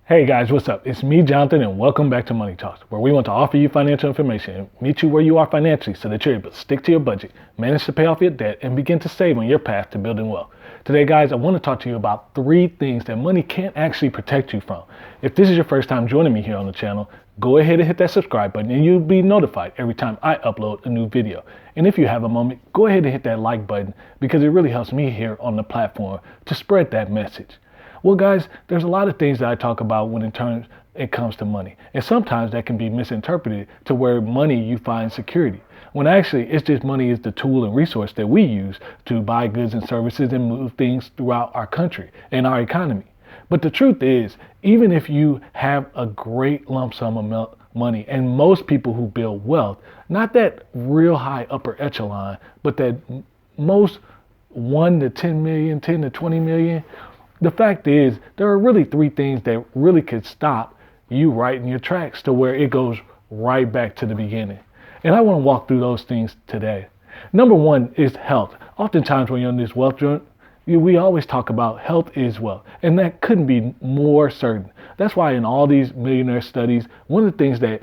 Hey guys, what's up? It's me, Jonathan, and welcome back to Money Talks, where we want to offer you financial information and meet you where you are financially so that you're able to stick to your budget, manage to pay off your debt, and begin to save on your path to building wealth. Today, guys, I want to talk to you about 3 things that money can't actually protect you from. If this is your first time joining me here on the channel, go ahead and hit that subscribe button and you'll be notified every time I upload a new video. And if you have a moment, go ahead and hit that like button because it really helps me here on the platform to spread that message. Well, guys, there's a lot of things that I talk about when it comes to money. And sometimes that can be misinterpreted to where money you find security. When actually it's just money is the tool and resource that we use to buy goods and services and move things throughout our country and our economy. But the truth is, even if you have a great lump sum of money, and most people who build wealth, not that real high upper echelon, but that most 1 to 10 million, 10 to 20 million, the fact is, there are really 3 things that really could stop you right in your tracks to where it goes right back to the beginning. And I want to walk through those things today. Number 1 is health. Oftentimes when you're on this wealth journey, we always talk about health is wealth, and that couldn't be more certain. That's why in all these millionaire studies, one of the things that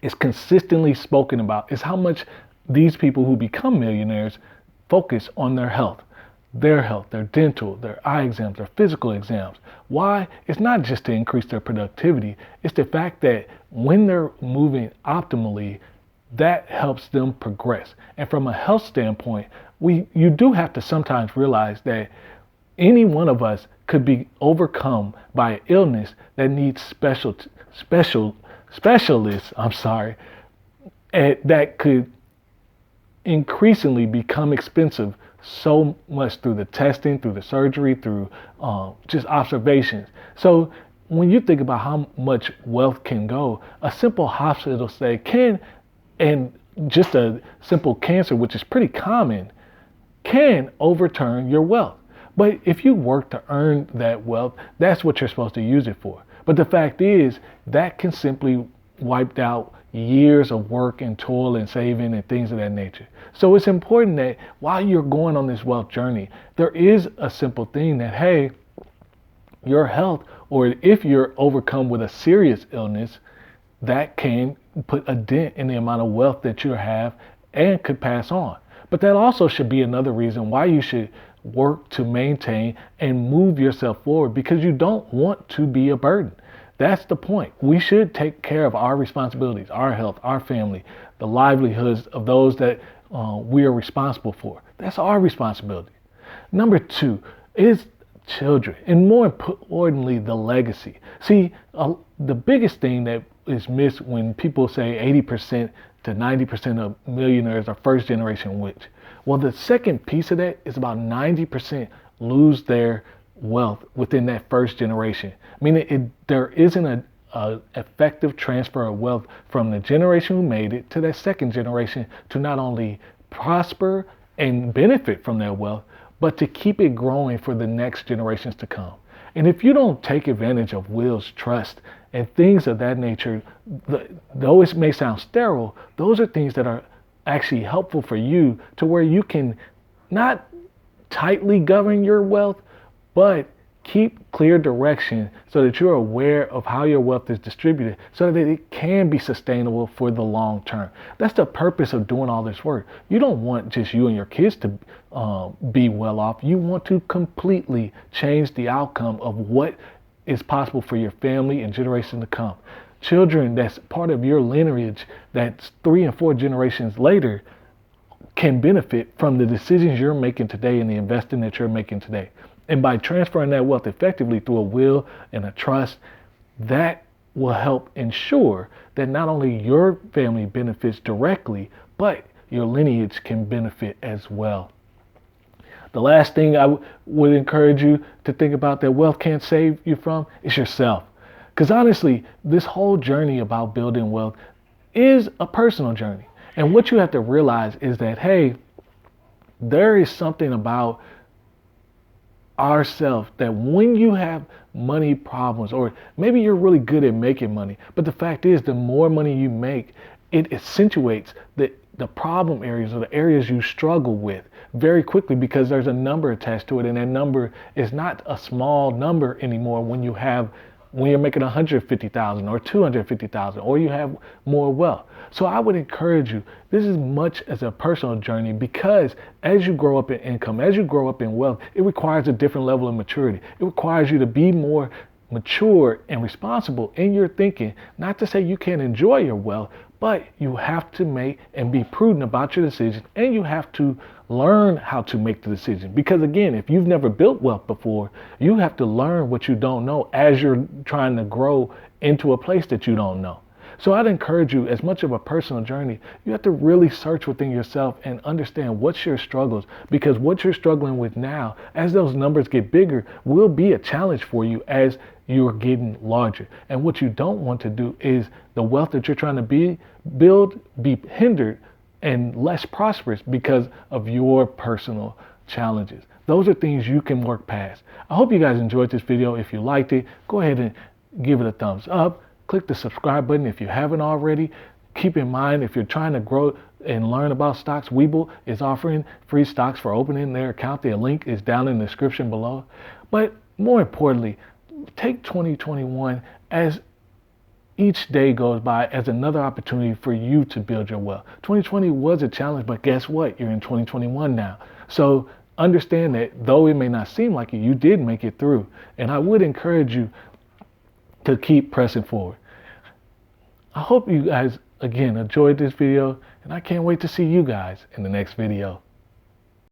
is consistently spoken about is how much these people who become millionaires focus on their health, their dental, their eye exams, their physical exams. Why? It's not just to increase their productivity. It's the fact that when they're moving optimally, that helps them progress. And from a health standpoint, you do have to sometimes realize that any one of us could be overcome by an illness that needs specialists, that could increasingly become expensive so much through the testing, through the surgery, through just observations. So when you think about how much wealth can go, a simple hospital stay and just a simple cancer, which is pretty common, can overturn your wealth. But if you work to earn that wealth, that's what you're supposed to use it for. But the fact is, that can simply wipe out years of work and toil and saving and things of that nature. So it's important that while you're going on this wealth journey, there is a simple thing that, hey, your health, or if you're overcome with a serious illness, that can put a dent in the amount of wealth that you have and could pass on. But that also should be another reason why you should work to maintain and move yourself forward, because you don't want to be a burden. That's the point. We should take care of our responsibilities, our health, our family, the livelihoods of those that we are responsible for. That's our responsibility. Number 2 is children, and more importantly, the legacy. See, the biggest thing that is missed when people say 80% to 90% of millionaires are first generation rich. Well, the second piece of that is about 90% lose their wealth within that first generation, meaning there isn't a effective transfer of wealth from the generation who made it to that second generation to not only prosper and benefit from their wealth, but to keep it growing for the next generations to come. And if you don't take advantage of wills, trust, and things of that nature, though it may sound sterile, those are things that are actually helpful for you to where you can not tightly govern your wealth, but keep clear direction so that you're aware of how your wealth is distributed so that it can be sustainable for the long term. That's the purpose of doing all this work. You don't want just you and your kids to be well off. You want to completely change the outcome of what is possible for your family and generations to come. Children that's part of your lineage that's 3 and 4 generations later can benefit from the decisions you're making today and the investing that you're making today. And by transferring that wealth effectively through a will and a trust, that will help ensure that not only your family benefits directly, but your lineage can benefit as well. The last thing I would encourage you to think about that wealth can't save you from is yourself. Because honestly, this whole journey about building wealth is a personal journey. And what you have to realize is that, hey, there is something about ourselves that when you have money problems, or maybe you're really good at making money, but the fact is the more money you make, it accentuates the problem areas or the areas you struggle with very quickly, because there's a number attached to it, and that number is not a small number anymore when you have when you're making 150,000 or 250,000, or you have more wealth. So I would encourage you, this is much as a personal journey, because as you grow up in income, as you grow up in wealth, it requires a different level of maturity. It requires you to be more mature and responsible in your thinking. Not to say you can't enjoy your wealth, but you have to make and be prudent about your decisions, and you have to learn how to make the decision. Because again, if you've never built wealth before, you have to learn what you don't know as you're trying to grow into a place that you don't know. So I'd encourage you, as much of a personal journey, you have to really search within yourself and understand what's your struggles, because what you're struggling with now, as those numbers get bigger, will be a challenge for you as you're getting larger. And what you don't want to do is the wealth that you're trying to build be hindered and less prosperous because of your personal challenges. Those are things you can work past. I hope you guys enjoyed this video. If you liked it, go ahead and give it a thumbs up. Click the subscribe button if you haven't already. Keep in mind, if you're trying to grow and learn about stocks, Webull is offering free stocks for opening their account. The link is down in the description below. But more importantly, take 2021 as each day goes by as another opportunity for you to build your wealth. 2020 was a challenge, but guess what? You're in 2021 now. So understand that though it may not seem like it, you did make it through. And I would encourage you to keep pressing forward. I hope you guys, again, enjoyed this video, and I can't wait to see you guys in the next video.